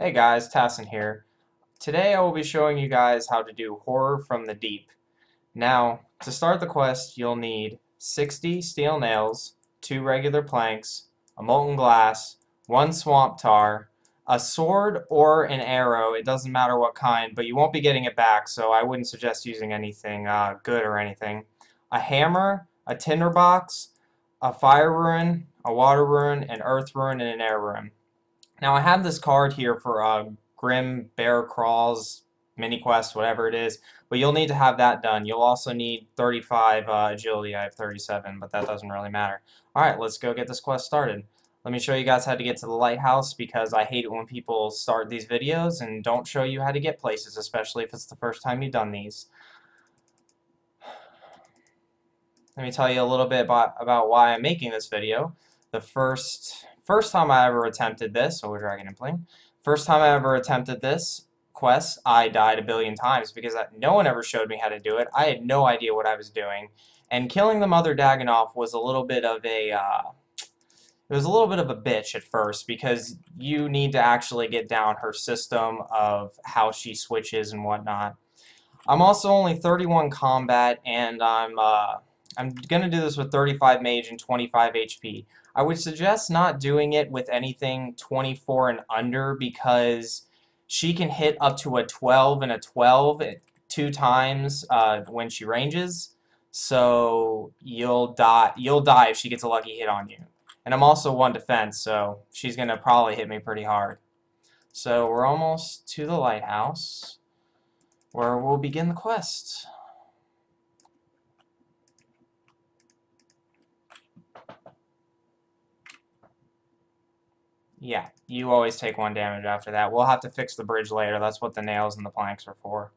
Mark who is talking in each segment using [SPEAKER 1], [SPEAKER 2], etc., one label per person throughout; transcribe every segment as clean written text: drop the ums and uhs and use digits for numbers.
[SPEAKER 1] Hey guys, Tacent here. Today I will be showing you guys how to do Horror from the Deep. Now, to start the quest, you'll need 60 steel nails, 2 regular planks, a molten glass, 1 swamp tar, a sword or an arrow, it doesn't matter what kind, but you won't be getting it back, so I wouldn't suggest using anything good or anything. A hammer, a tinderbox, a fire rune, a water rune, an earth rune, and an air rune. Now I have this card here for Grim Bear Crawls mini quest, whatever it is, but you'll need to have that done. You'll also need 35 agility. I have 37, but that doesn't really matter. Alright, let's go get this quest started. Let me show you guys how to get to the lighthouse because I hate it when people start these videos and don't show you how to get places, especially if it's the first time you've done these. Let me tell you a little bit about why I'm making this video. The first time I ever attempted this, Dragon and Bling, first time I ever attempted this quest, I died a billion times because no one ever showed me how to do it. I had no idea what I was doing, and killing the mother Dagannoth was a little bit of a it was a little bit of a bitch at first because you need to actually get down her system of how she switches and whatnot. I'm also only 31 combat, and I'm going to do this with 35 mage and 25 HP. I would suggest not doing it with anything 24 and under because she can hit up to a 12 and a 12 two times when she ranges. So you'll die if she gets a lucky hit on you. And I'm also 1 defense, so she's going to probably hit me pretty hard. So we're almost to the lighthouse where we'll begin the quest. Yeah, you always take 1 damage after that. We'll have to fix the bridge later. That's what the nails and the planks are for.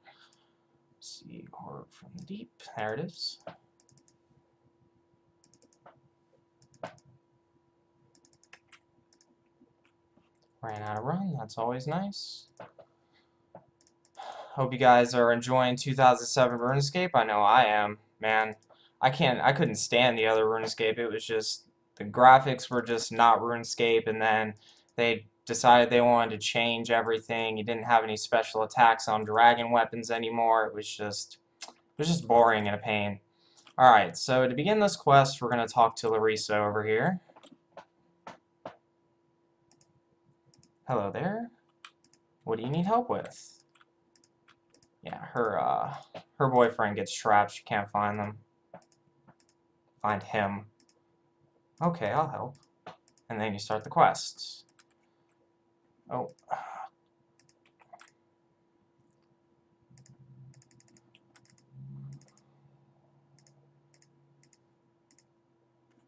[SPEAKER 1] Let's see, Horror from the Deep. There it is. Ran out of run. That's always nice. Hope you guys are enjoying 2007 Runescape. I know I am. Man, I couldn't stand the other Runescape. It was just, the graphics were just not Runescape, and then they decided they wanted to change everything. You didn't have any special attacks on dragon weapons anymore. It was just boring and a pain. Alright, so to begin this quest, we're going to talk to Larissa over here. Hello there. What do you need help with? Yeah, her boyfriend gets trapped. She can't find them. Find him. Okay, I'll help. And then you start the quest. Oh.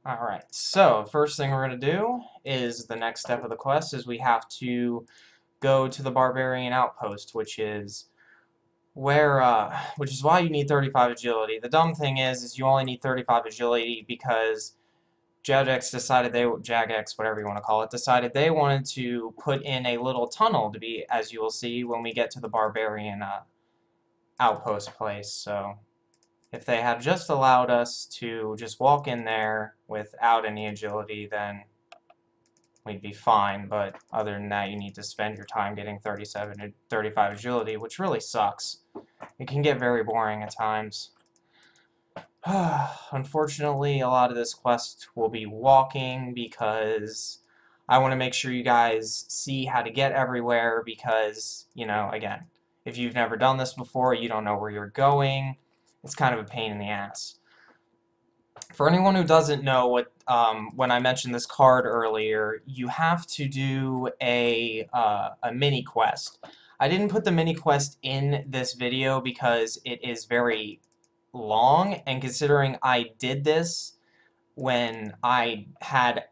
[SPEAKER 1] Alright, so first thing we're going to do is the next step of the quest is we have to go to the Barbarian Outpost, which is why you need 35 agility. The dumb thing is you only need 35 agility because Jagex, whatever you want to call it, decided they wanted to put in a little tunnel to be, as you will see when we get to the Barbarian Outpost place. So if they had just allowed us to just walk in there without any agility, then we'd be fine, but other than that, you need to spend your time getting 37 and 35 agility, which really sucks. It can get very boring at times. Unfortunately, a lot of this quest will be walking because I want to make sure you guys see how to get everywhere because, you know, again, if you've never done this before, you don't know where you're going, it's kind of a pain in the ass. For anyone who doesn't know what, when I mentioned this card earlier, you have to do a mini quest. I didn't put the mini quest in this video because it is very long, and considering I did this when I had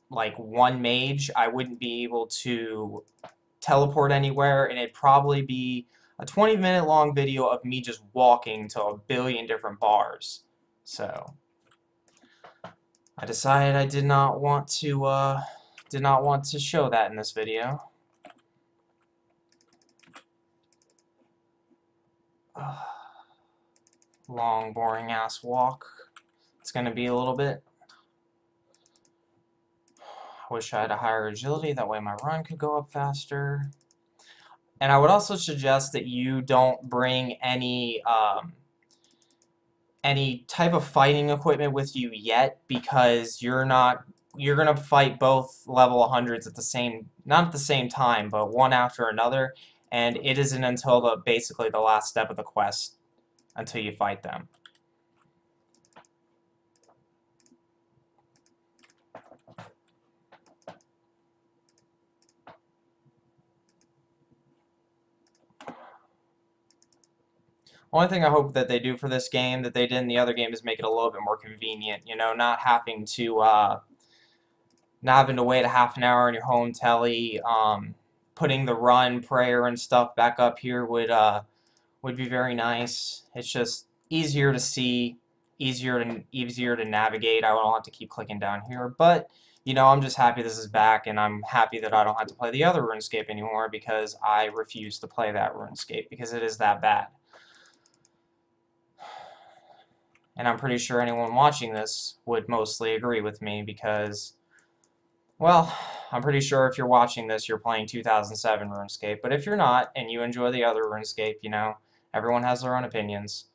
[SPEAKER 1] like 1 mage, I wouldn't be able to teleport anywhere, and it'd probably be a 20-minute long video of me just walking to a billion different bars. So I decided I did not want to show that in this video. Long, boring ass walk. It's gonna be a little bit. I wish I had a higher agility, that way my run could go up faster. And I would also suggest that you don't bring any type of fighting equipment with you yet, because you're gonna fight both level 100s at the same, not at the same time, but one after another, and it isn't until basically the last step of the quest until you fight them. Only thing I hope that they do for this game that they did in the other game is make it a little bit more convenient. You know, not having to wait a half an hour on your home telly. Putting the run prayer and stuff back up here would be very nice. It's just easier to see, easier to navigate. I don't have to keep clicking down here, but you know, I'm just happy this is back, and I'm happy that I don't have to play the other RuneScape anymore, because I refuse to play that RuneScape because it is that bad. And I'm pretty sure anyone watching this would mostly agree with me, because, well, I'm pretty sure if you're watching this, you're playing 2007 RuneScape. But if you're not, and you enjoy the other RuneScape, you know, everyone has their own opinions.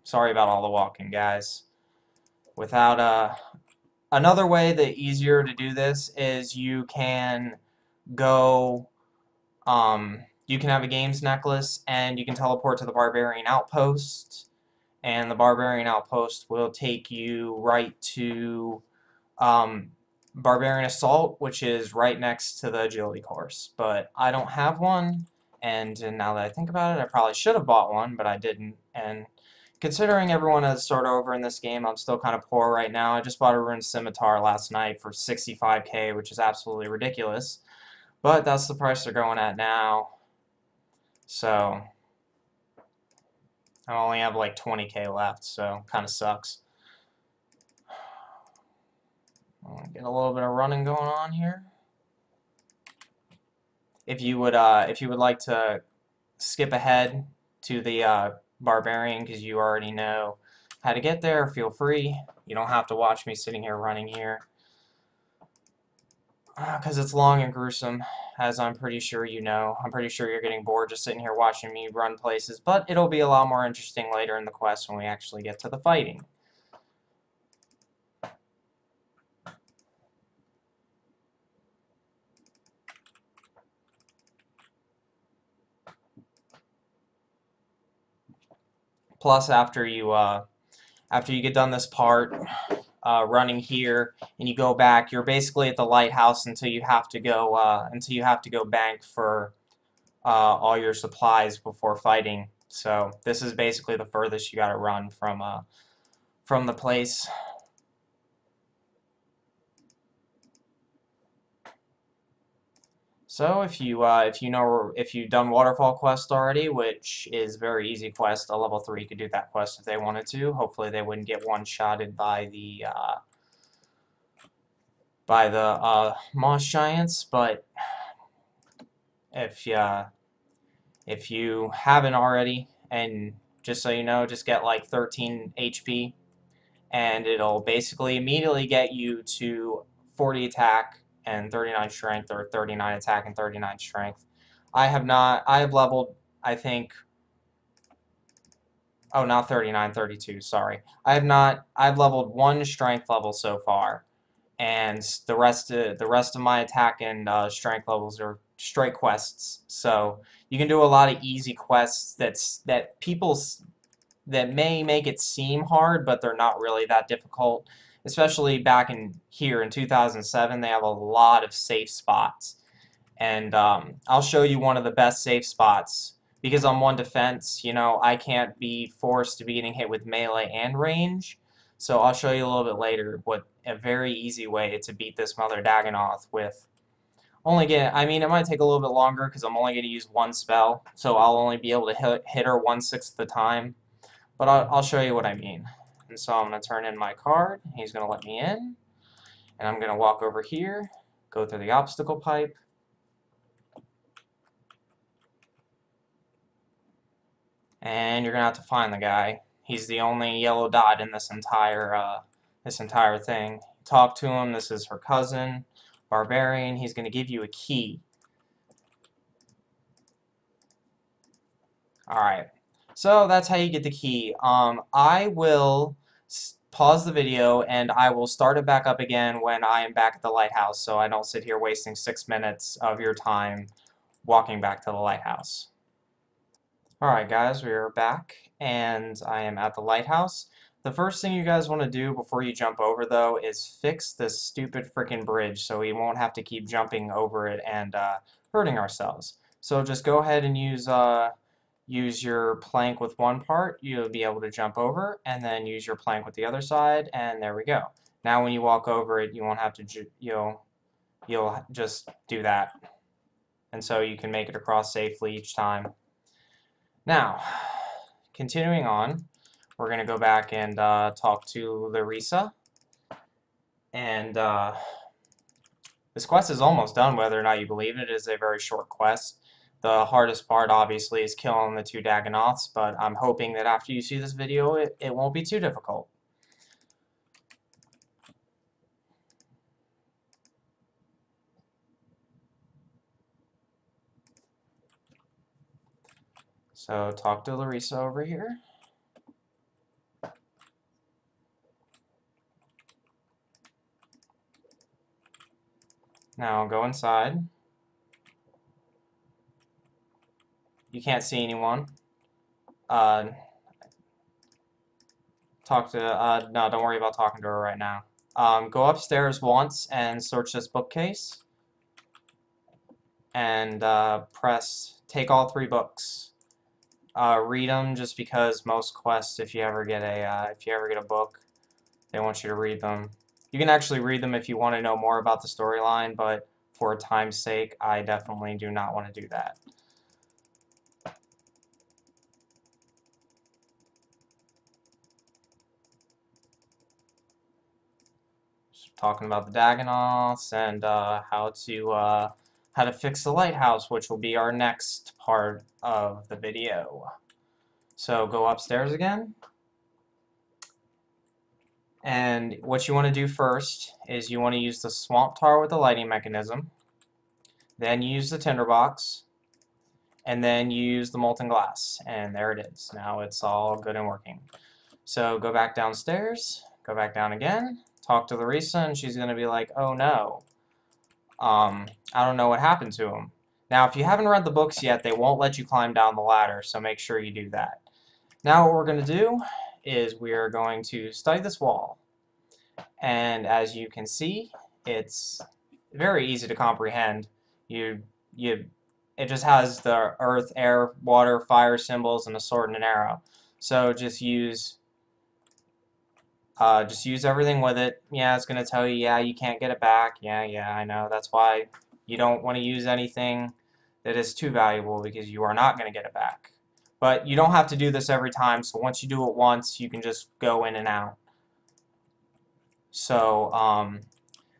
[SPEAKER 1] Sorry about all the walking, guys. Without another way that easier to do this is you can go, you can have a games necklace, and you can teleport to the Barbarian Outpost, and the Barbarian Outpost will take you right to Barbarian Assault, which is right next to the Agility course. But I don't have one, and now that I think about it, I probably should have bought one, but I didn't. And considering everyone has started over in this game, I'm still kind of poor right now. I just bought a Rune Scimitar last night for 65k, which is absolutely ridiculous. But that's the price they're going at now. So I only have like 20k left, so kind of sucks. Get a little bit of running going on here. If you would like to skip ahead to the Barbarian because you already know how to get there, feel free. You don't have to watch me sitting here running here, because it's long and gruesome, as I'm pretty sure you know. I'm pretty sure you're getting bored just sitting here watching me run places, but it'll be a lot more interesting later in the quest when we actually get to the fighting. Plus, after you get done this part, running here, and you go back, you're basically at the lighthouse until you have to go bank for all your supplies before fighting. So this is basically the furthest you got to run from the place. So if you've done Waterfall quest already, which is very easy quest, a level 3 could do that quest if they wanted to. Hopefully they wouldn't get one-shotted by the moss giants, but if you haven't already, and just so you know, just get like 13 HP, and it'll basically immediately get you to 40 attack and 39 strength, or 39 attack and 39 strength. I have leveled, I think, oh, not 39, 32, sorry. I've leveled 1 strength level so far, and the rest of my attack and strength levels are straight quests. So you can do a lot of easy quests that may make it seem hard, but they're not really that difficult. Especially back in 2007, they have a lot of safe spots, and I'll show you one of the best safe spots. Because I'm one defense, you know, I can't be forced to be getting hit with melee and range. So I'll show you a little bit later what a very easy way to beat this Mother Dagannoth with. I mean, it might take a little bit longer because I'm only going to use one spell, so I'll only be able to hit her 1/6 of the time. But I'll show you what I mean. And so I'm going to turn in my card. He's going to let me in. And I'm going to walk over here, go through the obstacle pipe. And you're going to have to find the guy. He's the only yellow dot in this entire this entire thing. Talk to him. This is her cousin, Barbarian. He's going to give you a key. Alright, so that's how you get the key. I will pause the video and I will start it back up again when I am back at the lighthouse, so I don't sit here wasting 6 minutes of your time walking back to the lighthouse. Alright guys, we are back and I am at the lighthouse. The first thing you guys want to do before you jump over though is fix this stupid freaking bridge so we won't have to keep jumping over it and hurting ourselves. So just go ahead and use your plank with one part, you'll be able to jump over, and then use your plank with the other side, and there we go. Now when you walk over it, you won't have to, you'll just do that. And so you can make it across safely each time. Now, continuing on, we're going to go back and talk to Larissa. And this quest is almost done, whether or not you believe it. It is a very short quest. The hardest part, obviously, is killing the 2 Dagannoths, but I'm hoping that after you see this video, it won't be too difficult. So, talk to Larissa over here. Now, go inside. You can't see anyone. No, don't worry about talking to her right now. Go upstairs once and search this bookcase. And take all 3 books. Read them just because most quests, if you ever get a book, they want you to read them. You can actually read them if you want to know more about the storyline, but for time's sake, I definitely do not want to do that. Talking about the Dagannoths and how to fix the lighthouse, which will be our next part of the video. So go upstairs again, and what you want to do first is you want to use the swamp tar with the lighting mechanism, then use the tinderbox, and then use the molten glass, and there it is. Now it's all good and working. So go back downstairs, go back down again, talk to Larissa, and she's going to be like, oh no, I don't know what happened to him. Now, if you haven't read the books yet, they won't let you climb down the ladder, so make sure you do that. Now what we're going to do is we are going to study this wall. And as you can see, it's very easy to comprehend. It just has the earth, air, water, fire symbols, and a sword and an arrow. So just use everything with it. Yeah, it's going to tell you, yeah, you can't get it back. Yeah, I know. That's why you don't want to use anything that is too valuable, because you are not going to get it back. But you don't have to do this every time, so once you do it once, you can just go in and out. So,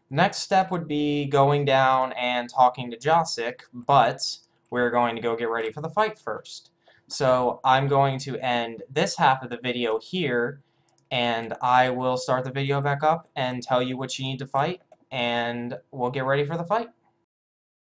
[SPEAKER 1] next step would be going down and talking to Josic, but we're going to go get ready for the fight first. So, I'm going to end this half of the video here, and I will start the video back up and tell you what you need to fight, and we'll get ready for the fight.